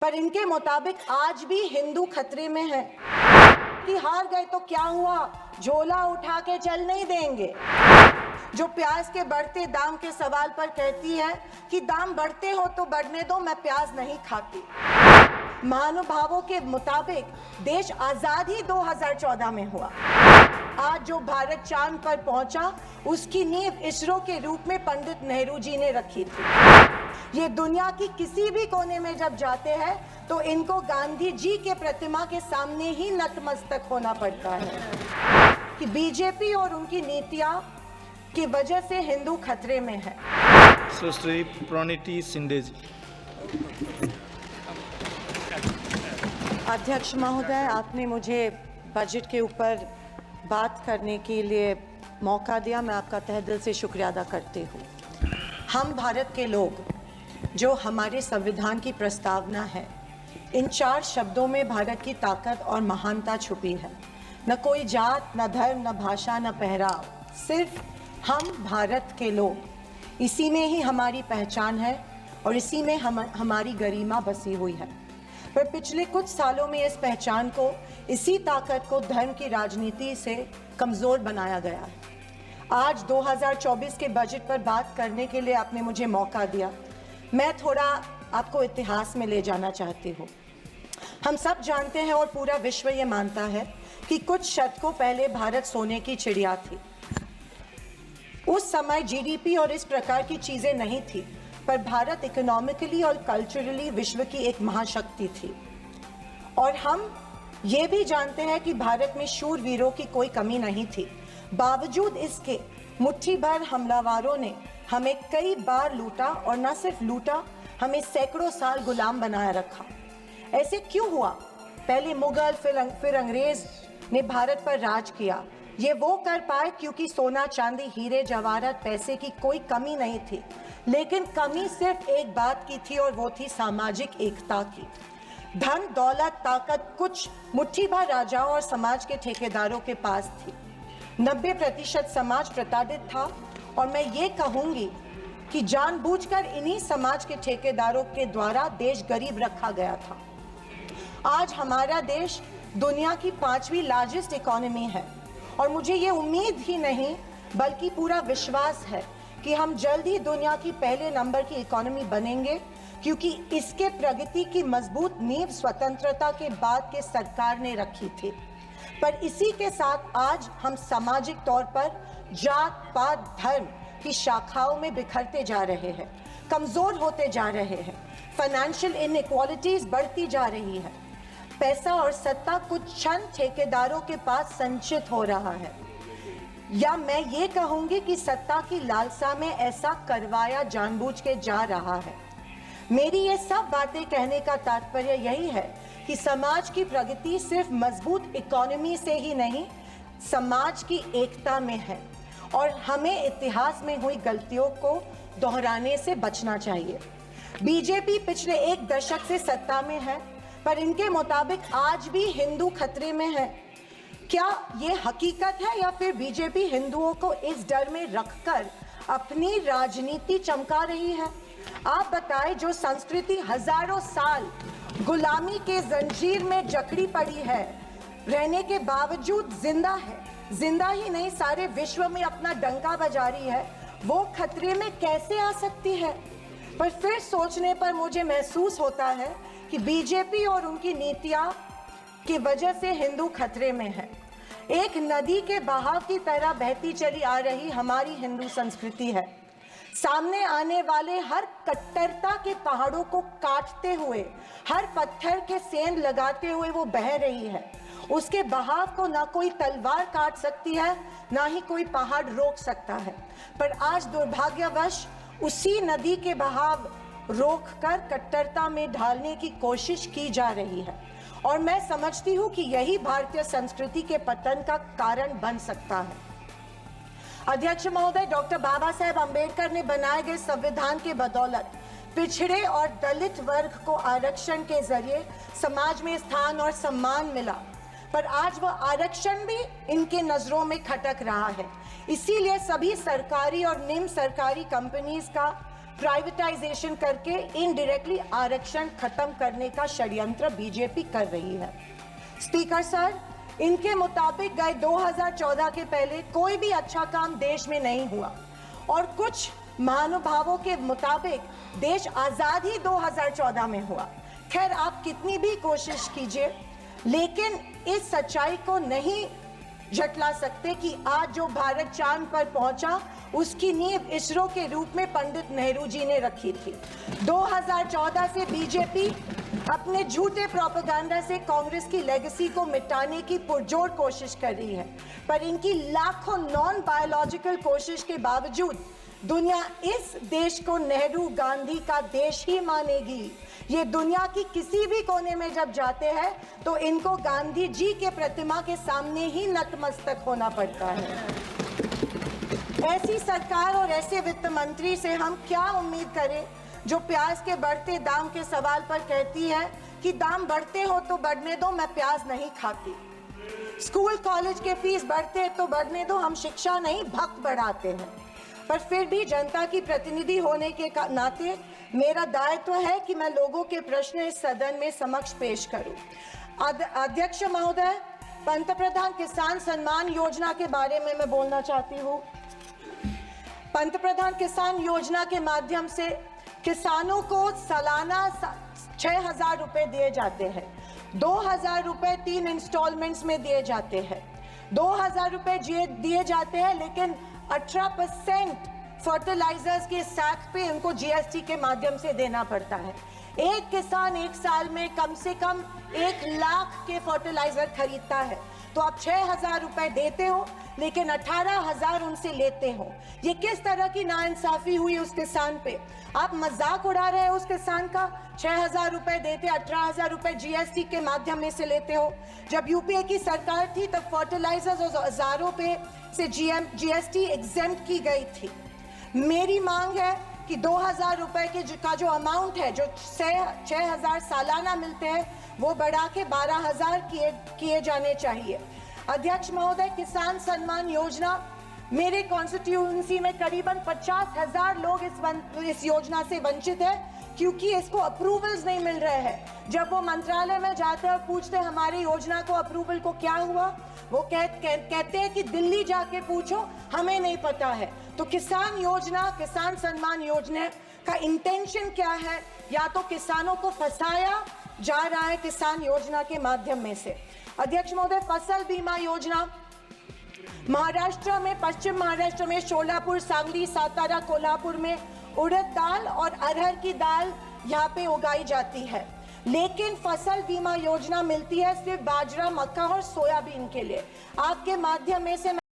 पर इनके मुताबिक आज भी हिंदू खतरे में है कि हार गए तो क्या हुआ, झोला उठा के चल नहीं देंगे। जो प्याज के बढ़ते दाम के सवाल पर कहती है कि दाम बढ़ते हो तो बढ़ने दो, मैं प्याज नहीं खाती। महानुभावों के मुताबिक देश आजाद ही 2014 में हुआ। आज जो भारत चांद पर पहुंचा उसकी नींव इसरो के रूप में पंडित नेहरू जी ने रखी थी। ये दुनिया की किसी भी कोने में जब जाते हैं तो इनको गांधी जी के प्रतिमा के सामने ही नतमस्तक होना पड़ता है कि बीजेपी और उनकी नीतियां की वजह से हिंदू खतरे में है। सुश्री प्रणीति शिंदे जी। अध्यक्ष महोदय, आपने मुझे बजट के ऊपर बात करने के लिए मौका दिया, मैं आपका तहे दिल से शुक्रिया अदा करती हूँ। हम भारत के लोग, जो हमारे संविधान की प्रस्तावना है, इन 4 शब्दों में भारत की ताकत और महानता छुपी है। न कोई जात, न धर्म, न भाषा, न पहराव, सिर्फ हम भारत के लोग। इसी में ही हमारी पहचान है और इसी में हमारी गरिमा बसी हुई है। पर पिछले कुछ सालों में इस पहचान को, इसी ताकत को धर्म की राजनीति से कमज़ोर बनाया गया है। आज 2024 के बजट पर बात करने के लिए आपने मुझे मौका दिया। मैं थोड़ा आपको इतिहास में ले जाना चाहती हूँ। हम सब जानते हैं और पूरा विश्व ये मानता है कि कुछ शतकों पहले भारत सोने की चिड़िया थी। उस समय जीडीपी और इस प्रकार की चीज़ें नहीं थी, पर भारत इकोनॉमिकली और कल्चरली विश्व की एक महाशक्ति थी। और हम ये भी जानते हैं कि भारत में शूरवीरों की कोई कमी नहीं थी। बावजूद इसके मुट्ठी भर हमलावरों ने हमें कई बार लूटा और न सिर्फ लूटा, हमें सैकड़ों साल गुलाम बनाए रखा। ऐसे क्यों हुआ? पहले मुगल, फिर अंग्रेज ने भारत पर राज किया। ये वो कर पाए क्योंकि सोना, चांदी, हीरे, जवाहरात, पैसे की कोई कमी नहीं थी। लेकिन कमी सिर्फ एक बात की थी और वो थी सामाजिक एकता की। धन, दौलत, ताकत कुछ मुट्ठी भर राजाओं और समाज के ठेकेदारों के पास थी। 90% समाज प्रताड़ित था और मैं ये कहूंगी कि जानबूझकर इन्हीं समाज के ठेकेदारों के द्वारा देश गरीब रखा गया था। आज हमारा देश दुनिया की 5वीं लार्जेस्ट इकोनॉमी है और मुझे ये उम्मीद ही नहीं बल्कि पूरा विश्वास है कि हम जल्द ही दुनिया की पहले नंबर की इकोनॉमी बनेंगे, क्योंकि इसके प्रगति की मजबूत नींव स्वतंत्रता के बाद के सरकार ने रखी थी। पर इसी के साथ आज हम सामाजिक तौर पर जात, पात, धर्म की शाखाओं में बिखरते जा रहे हैं, कमजोर होते जा रहे हैं। फाइनेंशियल इनइक्वालिटीज बढ़ती जा रही है। पैसा और सत्ता कुछ चंद ठेकेदारों के पास संचित हो रहा है, या मैं ये कहूंगी कि सत्ता की लालसा में ऐसा करवाया जानबूझ के जा रहा है। मेरी ये सब बातें कहने का तात्पर्य यही है कि समाज की प्रगति सिर्फ मजबूत इकोनॉमी से ही नहीं, समाज की एकता में है और हमें इतिहास में हुई गलतियों को दोहराने से बचना चाहिए। बीजेपी पिछले 1 दशक से सत्ता में है, पर इनके मुताबिक आज भी हिंदू खतरे में है। क्या ये हकीकत है या फिर बीजेपी हिंदुओं को इस डर में रखकर अपनी राजनीति चमका रही है? आप बताएं, जो संस्कृति हजारों साल गुलामी के जंजीर में जकड़ी पड़ी है, रहने के बावजूद जिंदा है, जिंदा ही नहीं सारे विश्व में अपना डंका बजा रही है, वो खतरे में कैसे आ सकती है? पर फिर सोचने पर मुझे महसूस होता है कि बीजेपी और उनकी नीतियां की वजह से हिंदू खतरे में है। एक नदी के बहाव की तरह बहती चली आ रही हमारी हिंदू संस्कृति है। सामने आने वाले हर कट्टरता के पहाड़ों को काटते हुए, हर पत्थर के सेंध लगाते हुए वो बह रही है। उसके बहाव को ना कोई तलवार काट सकती है, ना ही कोई पहाड़ रोक सकता है। पर आज दुर्भाग्यवश उसी नदी के बहाव रोककर कट्टरता में ढालने की कोशिश की जा रही है और मैं समझती हूँ कि यही भारतीय संस्कृति के पतन का कारण बन सकता है। अध्यक्ष महोदय, डॉक्टर बाबा साहेब अम्बेडकर ने बनाए गए संविधान के बदौलत पिछड़े और दलित वर्ग को आरक्षण के जरिए समाज में स्थान और सम्मान मिला, पर आज वह आरक्षण भी इनके नजरों में खटक रहा है। इसीलिए सभी सरकारी और निम्न सरकारी कंपनीज का प्राइवेटाइजेशन करके इनडायरेक्टली आरक्षण खत्म करने का षड्यंत्र बीजेपी कर रही है। स्पीकर सर, इनके मुताबिक गए 2014 के पहले कोई भी अच्छा काम देश में नहीं हुआ और कुछ महानुभावों के मुताबिक देश आजाद ही 2014 में हुआ। खैर, आप कितनी भी कोशिश कीजिए, लेकिन इस सच्चाई को नहीं झटला सकते कि आज जो भारत चांद पर पहुंचा उसकी नींव इसरो के रूप में पंडित नेहरू जी ने रखी थी। 2014 से बीजेपी अपने झूठे प्रोपेगेंडा से कांग्रेस की लेगेसी को मिटाने की पुरजोर कोशिश कर रही है, पर इनकी लाखों नॉन बायोलॉजिकल कोशिश के बावजूद दुनिया इस देश को नेहरू गांधी का देश ही मानेगी। ये दुनिया की किसी भी कोने में जब जाते हैं तो इनको गांधी जी के प्रतिमा के सामने ही नतमस्तक होना पड़ता है। ऐसी सरकार और ऐसे वित्त मंत्री से हम क्या उम्मीद करें जो प्याज के बढ़ते दाम के सवाल पर कहती है कि दाम बढ़ते हो तो बढ़ने दो, मैं प्याज नहीं खाती। स्कूल कॉलेज के फीस बढ़ते तो बढ़ने दो, हम शिक्षा नहीं भक्त बढ़ाते हैं। पर फिर भी जनता की प्रतिनिधि होने के नाते मेरा दायित्व है कि मैं लोगों के प्रश्न इस सदन में समक्ष पेश करूं। अध्यक्ष महोदय, पंतप्रधान किसान सम्मान योजना के बारे में मैं बोलना चाहती हूं। पंतप्रधान किसान योजना के माध्यम से किसानों को सालाना 6,000 रुपए दिए जाते हैं। 2,000 रुपए 3 इंस्टॉलमेंट्स में दिए जाते हैं। 2,000 रुपए दिए जाते हैं, लेकिन 18% फर्टिलाइजर्स के सैक पे उनको जीएसटी के माध्यम से देना पड़ता है। एक किसान एक साल में कम से कम 1 लाख के फर्टिलाइजर खरीदता है, तो आप 6,000 रुपए देते हो लेकिन 18,000 उनसे लेते हो। ये किस तरह की नाइंसाफी हुई उस किसान पे? आप मजाक उड़ा रहे हो उस किसान का। 6,000 रुपए देते, 18,000 रुपए जीएसटी के माध्यम में से लेते हो। जब यूपीए की सरकार थी तब फर्टिलाइजर्स और औजारों पे से जीएसटी एग्जेम्प्ट की गई थी। मेरी मांग है कि 2,000 रुपए का जो अमाउंट है, जो 6,000 सालाना मिलते हैं, वो बढ़ा के 12,000 किए जाने चाहिए। अध्यक्ष महोदय, किसान सम्मान योजना, मेरे कॉन्स्टिट्यूएंसी में करीबन 50,000 लोग इस योजना से वंचित है क्योंकि इसको अप्रूवल्स नहीं मिल रहे हैं। जब वो मंत्रालय में जाते हैं और पूछते हैं हमारी योजना को अप्रूवल को क्या हुआ, वो कहते हैं कि दिल्ली जाके पूछो, हमें नहीं पता है। तो किसान योजना, किसान सम्मान योजना का इंटेंशन क्या है? या तो किसानों को फंसाया जा रहा है किसान योजना के माध्यम में से। अध्यक्ष महोदय, फसल बीमा योजना, महाराष्ट्र में, पश्चिम महाराष्ट्र में शोलापुर, सांगली, सातारा, कोल्हापुर में उड़द दाल और अरहर की दाल यहाँ पे उगाई जाती है, लेकिन फसल बीमा योजना मिलती है सिर्फ बाजरा, मक्का और सोयाबीन के लिए। आपके माध्यम में से